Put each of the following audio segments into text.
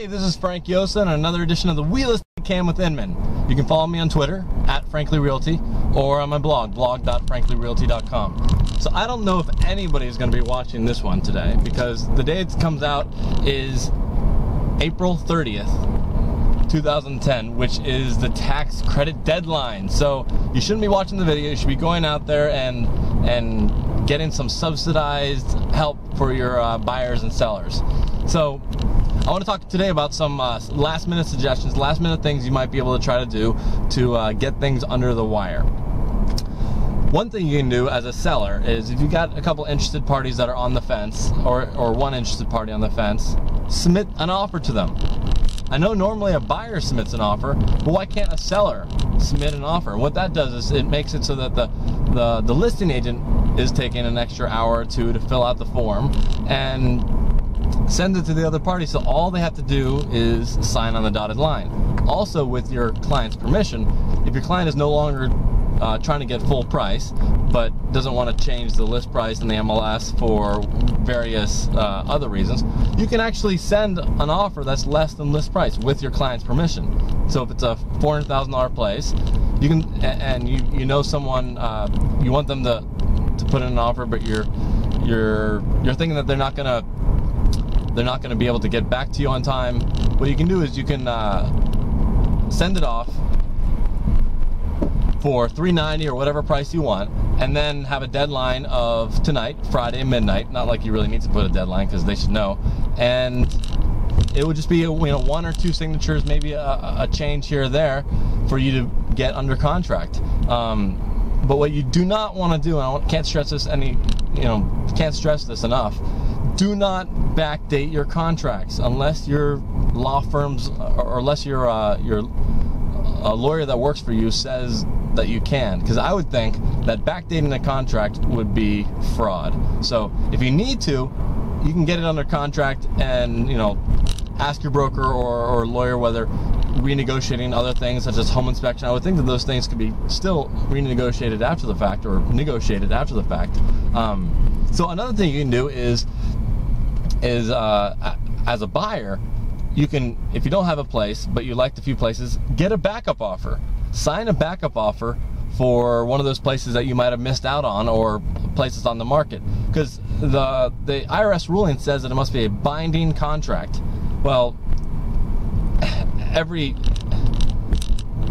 Hey, this is Frank Yosa and another edition of the Wheel Estate Cam with Inman. You can follow me on Twitter @FranklyRealty or on my blog, blog.franklyrealty.com. So I don't know if anybody is going to be watching this one today because the day it comes out is April 30th, 2010, which is the tax credit deadline. So you shouldn't be watching the video. You should be going out there and getting some subsidized help for your buyers and sellers. So I want to talk today about some last minute suggestions, last minute things you might be able to try to do to get things under the wire. One thing you can do as a seller is if you got a couple interested parties that are on the fence, or one interested party on the fence, submit an offer to them. I know normally a buyer submits an offer, but why can't a seller submit an offer? What that does is it makes it so that the listing agent is taking an extra hour or two to fill out the form and send it to the other party, so all they have to do is sign on the dotted line. Also, with your client's permission, if your client is no longer trying to get full price but doesn't want to change the list price in the MLS for various other reasons, you can actually send an offer that's less than list price with your client's permission. So if it's a $400,000 place, you can, and you know someone, you want them to put in an offer, but you're thinking that they're not gonna be able to get back to you on time. What you can do is you can send it off for $390 or whatever price you want, and then have a deadline of tonight, Friday midnight. Not like you really need to put a deadline because they should know. And it would just be one or two signatures, maybe a change here or there for you to get under contract. But what you do not want to do, and I can't stress this can't stress this enough, do not backdate your contracts unless your law firms or unless your a lawyer that works for you says that you can, because I would think that backdating a contract would be fraud. So if you need to, you can get it under contract and ask your broker or lawyer whether renegotiating other things such as home inspection. I would think that those things could be still renegotiated after the fact or negotiated after the fact. So another thing you can do is as a buyer, you can, if you don't have a place but you liked a few places, get a backup offer. Sign a backup offer for one of those places that you might have missed out on, or places on the market, because the IRS ruling says that it must be a binding contract. Well, every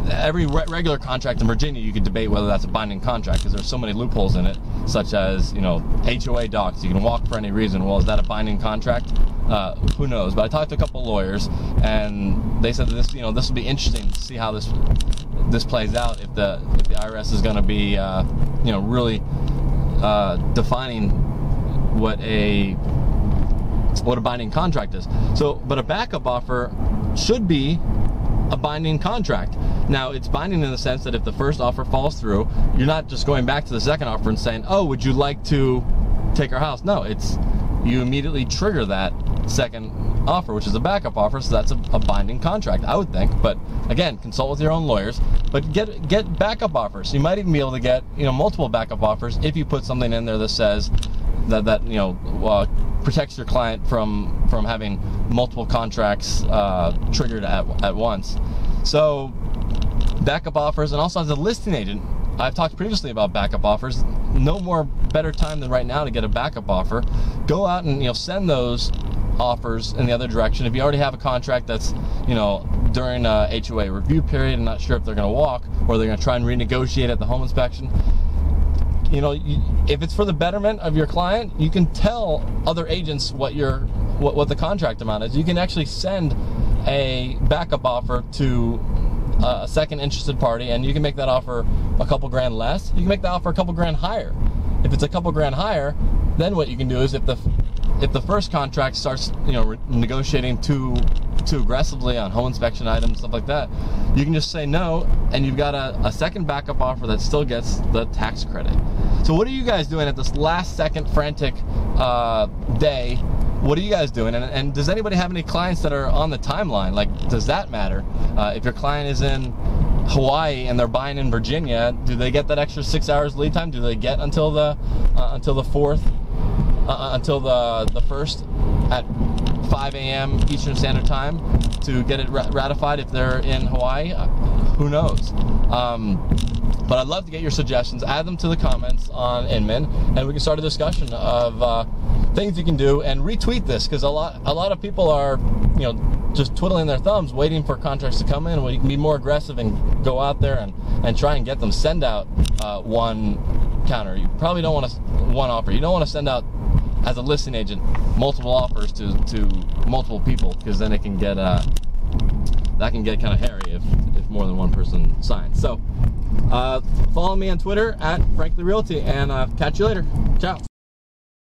regular contract in Virginia, you could debate whether that's a binding contract because there's so many loopholes in it, such as HOA docs. You can walk for any reason. Well, is that a binding contract? Who knows? But I talked to a couple lawyers, and they said that this will be interesting to see how this plays out, if the IRS is going to be really defining what a binding contract is. So, but a backup offer should be a binding contract. Now, it's binding in the sense that if the first offer falls through, you're not just going back to the second offer and saying, "Oh, would you like to take our house?" No, you immediately trigger that second offer, which is a backup offer, so that's a binding contract, I would think. But again, consult with your own lawyers, but get backup offers. You might even be able to get multiple backup offers if you put something in there that says that protects your client from having multiple contracts triggered at once. So backup offers, and also as a listing agent, I've talked previously about backup offers. No more better time than right now to get a backup offer. Go out and send those offers in the other direction. If you already have a contract that's during a HOA review period and not sure if they're going to walk or they're going to try and renegotiate at the home inspection, if it's for the betterment of your client, you can tell other agents what the contract amount is. You can actually send a backup offer to a second interested party, and you can make that offer a couple grand less. You can make that offer a couple grand higher. If it's a couple grand higher, then what you can do is if the first contract starts negotiating too aggressively on home inspection items, stuff like that, you can just say no, and you've got a second backup offer that still gets the tax credit. So what are you guys doing at this last second frantic day? What are you guys doing? And does anybody have any clients that are on the timeline? Like, does that matter? If your client is in Hawaii and they're buying in Virginia, do they get that extra 6 hours lead time? Do they get until the 4th, until the 1st at 5 a.m. Eastern Standard Time to get it ratified if they're in Hawaii. Who knows? But I'd love to get your suggestions. Add them to the comments on Inman, and we can start a discussion of things you can do, and retweet this, because a lot of people are, you know, just twiddling their thumbs waiting for contracts to come in. Well, you can be more aggressive and go out there and try and get them. Send out one counter. You probably don't want to one offer. You don't want to send out, as a listing agent, multiple offers to multiple people, because then it can get that can get kind of hairy if more than one person signs. So follow me on Twitter at Frankly Realty, and catch you later. Ciao.